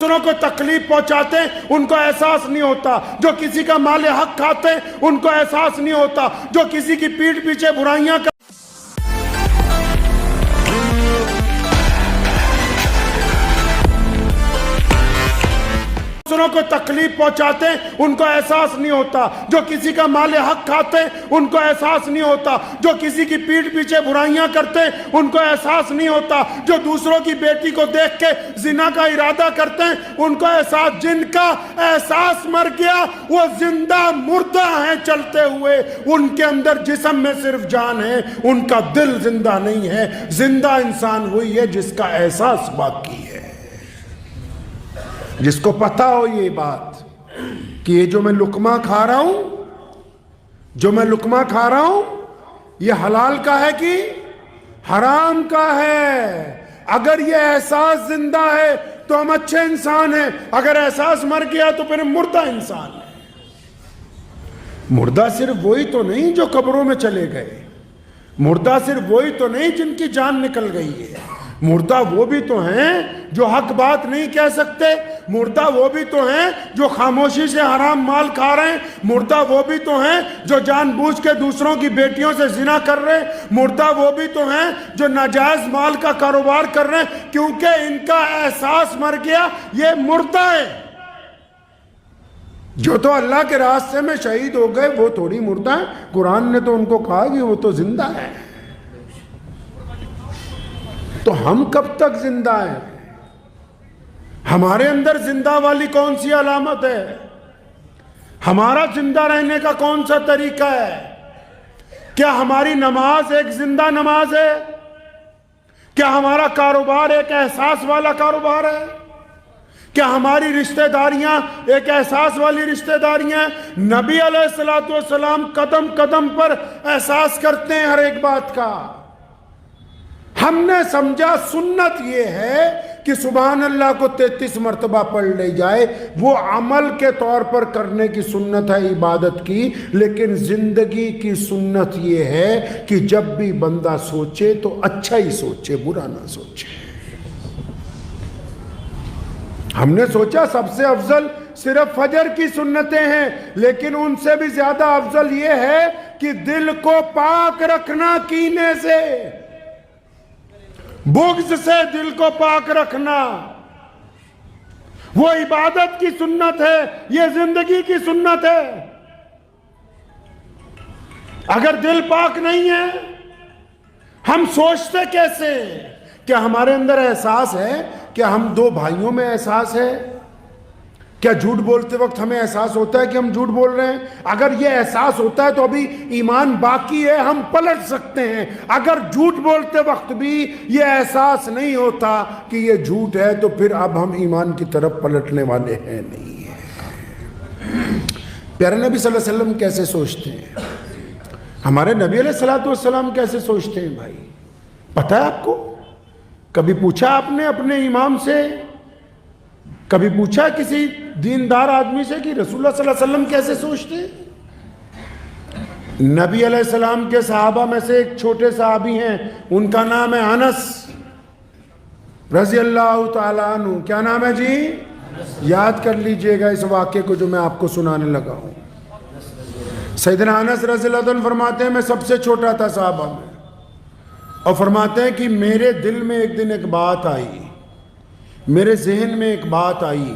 دوسروں کو تکلیف پہنچاتے ہیں ان کو احساس نہیں ہوتا، جو کسی کا مال حق کھاتے ہیں ان کو احساس نہیں ہوتا، جو کسی کی پیٹھ پیچھے برائیاں دوسروں کو تکلیف پہنچاتے ہیں ان کو احساس نہیں ہوتا، جو کسی کا مال حق کھاتے ہیں ان کو احساس نہیں ہوتا، جو کسی کی پیٹھ پیچھے برائیاں کرتے ہیں ان کو احساس نہیں ہوتا، جو دوسروں کی بیٹی کو دیکھ کے زنا کا ارادہ کرتے ہیں ان کو احساس، جن کا احساس مر گیا وہ زندہ مردہ ہیں چلتے ہوئے، ان کے اندر جسم میں صرف جان ہے، ان کا دل زندہ نہیں ہے۔ زندہ انسان وہی ہے جس کا احساس باقی ہے، جس کو پتا ہو یہ بات کہ یہ جو میں لقمہ کھا رہا ہوں یہ حلال کا ہے کہ حرام کا ہے۔ اگر یہ احساس زندہ ہے تو ہم اچھے انسان ہیں، اگر احساس مر گیا تو پھر مردہ انسان ہے۔ مردہ صرف وہی تو نہیں جو قبروں میں چلے گئے، مردہ صرف وہی تو نہیں جن کی جان نکل گئی ہے، مردہ وہ بھی تو ہیں جو حق بات نہیں کہہ سکتے، مردہ وہ بھی تو ہیں جو خاموشی سے حرام مال کھا رہے ہیں، مردہ وہ بھی تو ہیں جو جان بوجھ کے دوسروں کی بیٹیوں سے زنا کر رہے ہیں، مردہ وہ بھی تو ہیں جو ناجائز مال کا کاروبار کر رہے ہیں، کیونکہ ان کا احساس مر گیا، یہ مردہ ہے۔ جو تو اللہ کے راستے میں شہید ہو گئے وہ تھوڑی مردہ ہیں، قرآن نے تو ان کو کہا کہ وہ تو زندہ ہے۔ تو ہم کب تک زندہ ہیں؟ ہمارے اندر زندہ والی کون سی علامت ہے؟ ہمارا زندہ رہنے کا کون سا طریقہ ہے؟ کیا ہماری نماز ایک زندہ نماز ہے؟ کیا ہمارا کاروبار ایک احساس والا کاروبار ہے؟ کیا ہماری رشتہ داریاں ایک احساس والی رشتہ داریاں ہیں؟ نبی علیہ السلام قدم قدم پر احساس کرتے ہیں ہر ایک بات کا۔ ہم نے سمجھا سنت یہ ہے کہ سبحان اللہ کو 33 مرتبہ پڑھ لے جائے، وہ عمل کے طور پر کرنے کی سنت ہے عبادت کی، لیکن زندگی کی سنت یہ ہے کہ جب بھی بندہ سوچے تو اچھا ہی سوچے، برا نہ سوچے۔ ہم نے سوچا سب سے افضل صرف فجر کی سنتیں ہیں، لیکن ان سے بھی زیادہ افضل یہ ہے کہ دل کو پاک رکھنا کینے سے، بغض سے دل کو پاک رکھنا، وہ عبادت کی سنت ہے، یہ زندگی کی سنت ہے۔ اگر دل پاک نہیں ہے ہم سوچتے کیسے؟ کیا ہمارے اندر احساس ہے؟ کیا ہم دو بھائیوں میں احساس ہے؟ کیا جھوٹ بولتے وقت ہمیں احساس ہوتا ہے کہ ہم جھوٹ بول رہے ہیں؟ اگر یہ احساس ہوتا ہے تو ابھی ایمان باقی ہے، ہم پلٹ سکتے ہیں۔ اگر جھوٹ بولتے وقت بھی یہ احساس نہیں ہوتا کہ یہ جھوٹ ہے تو پھر اب ہم ایمان کی طرف پلٹنے والے ہیں نہیں ہیں۔ پیارے نبی صلی اللہ علیہ وسلم کیسے سوچتے ہیں؟ ہمارے نبی علیہ السلام کیسے سوچتے ہیں بھائی؟ پتہ ہے آپ کو؟ کبھی پوچھا آپ نے اپنے امام سے؟ کبھی پوچھا کسی دیندار آدمی سے کہ رسول اللہ صلی اللہ علیہ وسلم کیسے سوچتے ہیں؟ نبی علیہ السلام کے صحابہ میں سے ایک چھوٹے صحابی ہیں، ان کا نام ہے انس رضی اللہ تعالیٰ عنہ۔ کیا نام ہے جی؟ یاد کر لیجئے گا اس واقعے کو جو میں آپ کو سنانے لگا ہوں۔ سیدنا انس رضی اللہ عنہ فرماتے ہیں میں سب سے چھوٹا تھا صحابہ میں، اور فرماتے ہیں کہ میرے دل میں ایک دن ایک بات آئی، میرے ذہن میں ایک بات آئی۔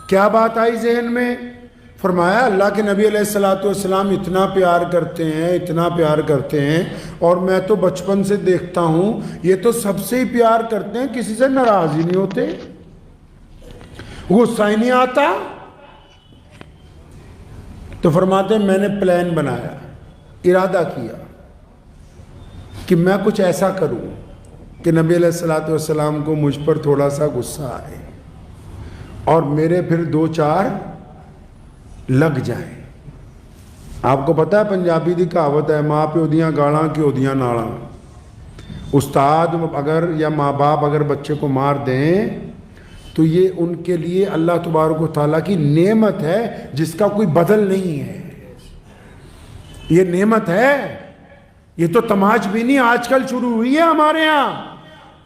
کیا بات آئی ذہن میں؟ فرمایا اللہ کے نبی علیہ السلام اتنا پیار کرتے ہیں، اتنا پیار کرتے ہیں، اور میں تو بچپن سے دیکھتا ہوں یہ تو سب سے ہی پیار کرتے ہیں، کسی سے ناراض ہی نہیں ہوتے، غصہ ہی نہیں آتا۔ تو فرماتے ہیں میں نے پلان بنایا، ارادہ کیا کہ میں کچھ ایسا کروں کہ نبی علیہ السلام کو مجھ پر تھوڑا سا غصہ آئے اور میرے پھر دو چار لگ جائیں۔ آپ کو پتہ ہے پنجابی دی کہاوت ہے، ماں پیو دیاں گالاں کی اودیاں نالاں۔ استاد اگر یا ماں باپ اگر بچے کو مار دیں تو یہ ان کے لیے اللہ تبارک و تعالیٰ کی نعمت ہے جس کا کوئی بدل نہیں ہے، یہ نعمت ہے۔ یہ تو تماش بینی آج کل شروع ہوئی ہے ہمارے ہاں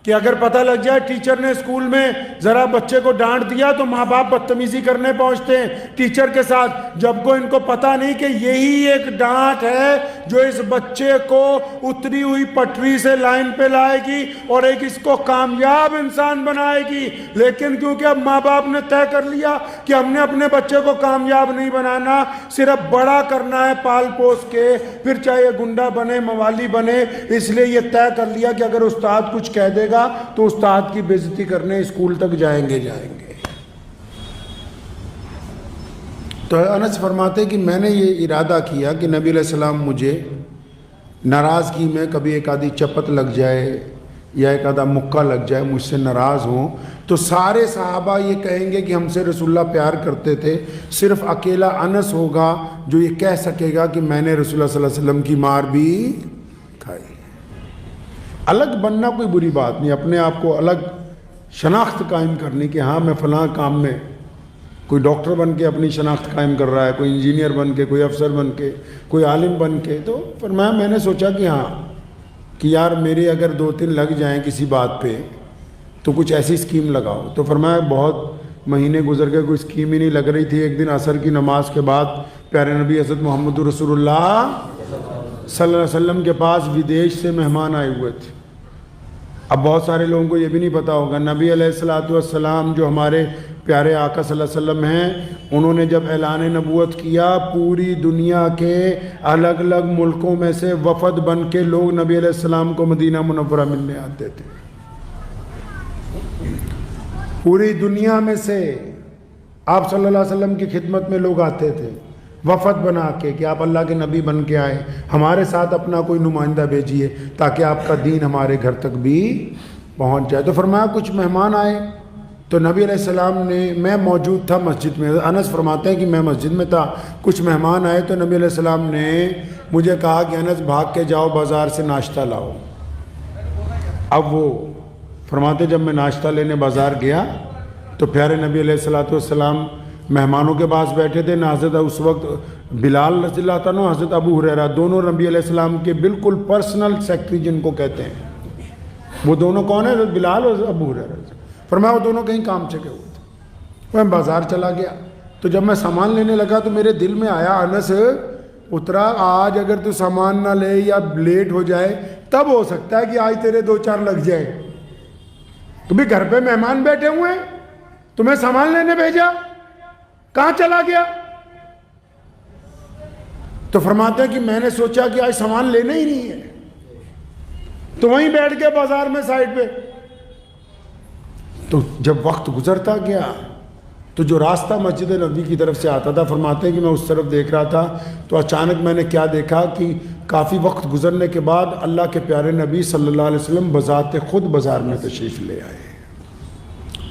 کہ اگر پتہ لگ جائے ٹیچر نے اسکول میں ذرا بچے کو ڈانٹ دیا تو ماں باپ بدتمیزی کرنے پہنچتے ہیں ٹیچر کے ساتھ، جب کو ان کو پتہ نہیں کہ یہی ایک ڈانٹ ہے جو اس بچے کو اتری ہوئی پٹری سے لائن پہ لائے گی اور ایک اس کو کامیاب انسان بنائے گی۔ لیکن کیونکہ اب ماں باپ نے طے کر لیا کہ ہم نے اپنے بچے کو کامیاب نہیں بنانا، صرف بڑا کرنا ہے پال پوس کے، پھر چاہے گنڈا بنے موالی بنے، اس لیے یہ طے کر لیا کہ اگر استاد کچھ کہہ دے گا تو استاد کی بے عزتی کرنے اسکول تک جائیں گے۔ تو انس فرماتے کہ میں نے یہ ارادہ کیا کہ نبی علیہ السلام مجھے ناراضگی میں کبھی ایک آدھی چپت لگ جائے یا ایک آدھا مکہ لگ جائے، مجھ سے ناراض ہوں، تو سارے صحابہ یہ کہیں گے کہ ہم سے رسول اللہ پیار کرتے تھے، صرف اکیلا انس ہوگا جو یہ کہہ سکے گا کہ میں نے رسول اللہ صلی اللہ علیہ وسلم کی مار بھی کھائی۔ الگ بننا کوئی بری بات نہیں، اپنے آپ کو الگ شناخت قائم کرنی کہ ہاں میں فلاں کام میں، کوئی ڈاکٹر بن کے اپنی شناخت قائم کر رہا ہے، کوئی انجینئر بن کے، کوئی افسر بن کے، کوئی عالم بن کے، تو فرمایا میں نے سوچا کہ ہاں کہ یار میرے اگر 2-3 لگ جائیں کسی بات پہ تو کچھ ایسی اسکیم لگاؤ۔ تو فرمایا بہت مہینے گزر گئے، کوئی اسکیم ہی نہیں لگ رہی تھی۔ ایک دن عصر کی نماز کے بعد پیارے نبی حضرت محمد رسول اللہ صلی اللہ علیہ وسلم کے پاس ودیش سے مہمان آئے ہوئے تھے۔ اب بہت سارے لوگوں کو یہ بھی نہیں پتا ہوگا، نبی علیہ السلام جو ہمارے پیارے آقا صلی اللہ علیہ وسلم ہیں، انہوں نے جب اعلان نبوت کیا پوری دنیا کے الگ الگ ملکوں میں سے وفد بن کے لوگ نبی علیہ السلام کو مدینہ منورہ ملنے آتے تھے۔ پوری دنیا میں سے آپ صلی اللہ علیہ وسلم کی خدمت میں لوگ آتے تھے وفد بنا کے کہ آپ اللہ کے نبی بن کے آئے، ہمارے ساتھ اپنا کوئی نمائندہ بھیجیے تاکہ آپ کا دین ہمارے گھر تک بھی پہنچ جائے۔ تو فرمایا کچھ مہمان آئے تو نبی علیہ السلام نے، میں موجود تھا مسجد میں، انس فرماتے ہیں کہ میں مسجد میں تھا، کچھ مہمان آئے تو نبی علیہ السلام نے مجھے کہا کہ انس بھاگ کے جاؤ بازار سے ناشتہ لاؤ۔ اب وہ فرماتے جب میں ناشتہ لینے بازار گیا تو پیارے نبی علیہ السلام مہمانوں کے پاس بیٹھے تھے، نہ حضرت اس وقت بلال رضی اللہ عنہ، حضرت ابو ہریرہ، دونوں نبی علیہ السلام کے بالکل پرسنل سیکٹری جن کو کہتے ہیں، وہ دونوں کون ہیں؟ بلال اور ابو ہریرہ۔ فرمایا وہ دونوں کہیں کام سے گئے ہوئے تھے۔ میں بازار چلا گیا تو جب میں سامان لینے لگا تو میرے دل میں آیا انس پترا آج اگر تو سامان نہ لے یا لیٹ ہو جائے تب ہو سکتا ہے کہ آج تیرے 2-4 لگ جائے، تو بھی گھر پہ مہمان بیٹھے ہوئے ہیں، تمہیں سامان لینے بھیجا، کہاں چلا گیا؟ تو فرماتے ہیں کہ میں نے سوچا کہ آج سامان لینا ہی نہیں ہے، تو وہیں بیٹھ کے بازار میں سائڈ پہ۔ تو جب وقت گزرتا گیا تو جو راستہ مسجد نبوی کی طرف سے آتا تھا، فرماتے ہیں کہ میں اس طرف دیکھ رہا تھا تو اچانک میں نے کیا دیکھا کہ کافی وقت گزرنے کے بعد اللہ کے پیارے نبی صلی اللہ علیہ وسلم بذات خود بازار میں تشریف لے آئے،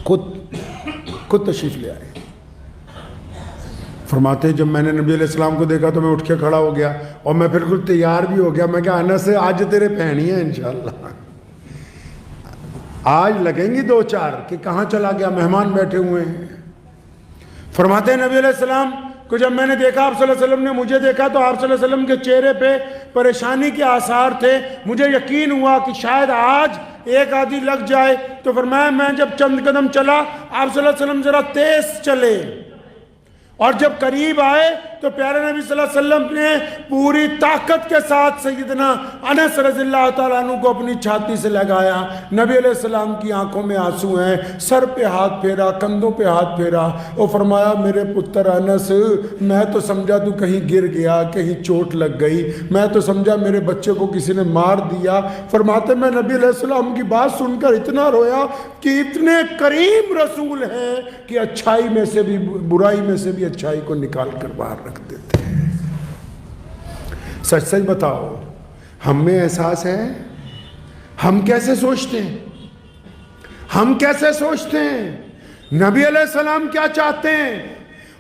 خود تشریف لے آئے۔ فرماتے ہیں جب میں نے نبی علیہ السلام کو دیکھا تو میں اٹھ کے کھڑا ہو گیا اور میں بالکل تیار بھی ہو گیا۔ میں کہا انس آج تیرے پہنی ہے انشاءاللہ، آج لگیں گی 2-4 کہ کہاں چلا گیا، مہمان بیٹھے ہوئے ہیں۔ فرماتے ہیں نبی علیہ السلام کو جب میں نے دیکھا، آپ صلی اللہ علیہ وسلم نے مجھے دیکھا تو آپ صلی اللہ علیہ وسلم کے چہرے پہ پریشانی کے آثار تھے۔ مجھے یقین ہوا کہ شاید آج ایک آدھی لگ جائے، تو فرمایا میں جب چند قدم چلا آپ صلی اللہ علیہ وسلم ذرا تیز چلے، اور جب قریب آئے تو پیارے نبی صلی اللہ علیہ وسلم نے پوری طاقت کے ساتھ سیدنا انس رضی اللہ تعالیٰ عنہ کو اپنی چھاتی سے لگایا۔ نبی علیہ السلام کی آنکھوں میں آنسو ہیں، سر پہ ہاتھ پھیرا، کندھوں پہ ہاتھ پھیرا اور فرمایا میرے پتر انس، میں تو سمجھا تو کہیں گر گیا، کہیں چوٹ لگ گئی، میں تو سمجھا میرے بچے کو کسی نے مار دیا۔ فرماتے میں نبی علیہ السلام کی بات سن کر اتنا رویا کہ اتنے کریم رسول ہیں کہ اچھائی میں سے بھی، برائی میں سے بھی اچھائی کو نکال کر باہر رکھ دیتے ہیں۔ سچ سچ بتاؤ ہم میں احساس ہے؟ ہم کیسے سوچتے ہیں؟ ہم کیسے سوچتے ہیں؟ نبی علیہ السلام کیا چاہتے ہیں؟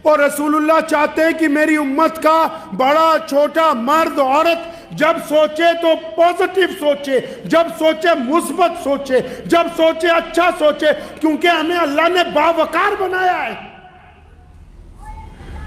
اور رسول اللہ چاہتے ہیں کہ میری امت کا بڑا چھوٹا مرد عورت جب سوچے تو پوزیٹیو سوچے، جب سوچے مثبت سوچے، جب سوچے اچھا سوچے، کیونکہ ہمیں اللہ نے باوقار بنایا ہے۔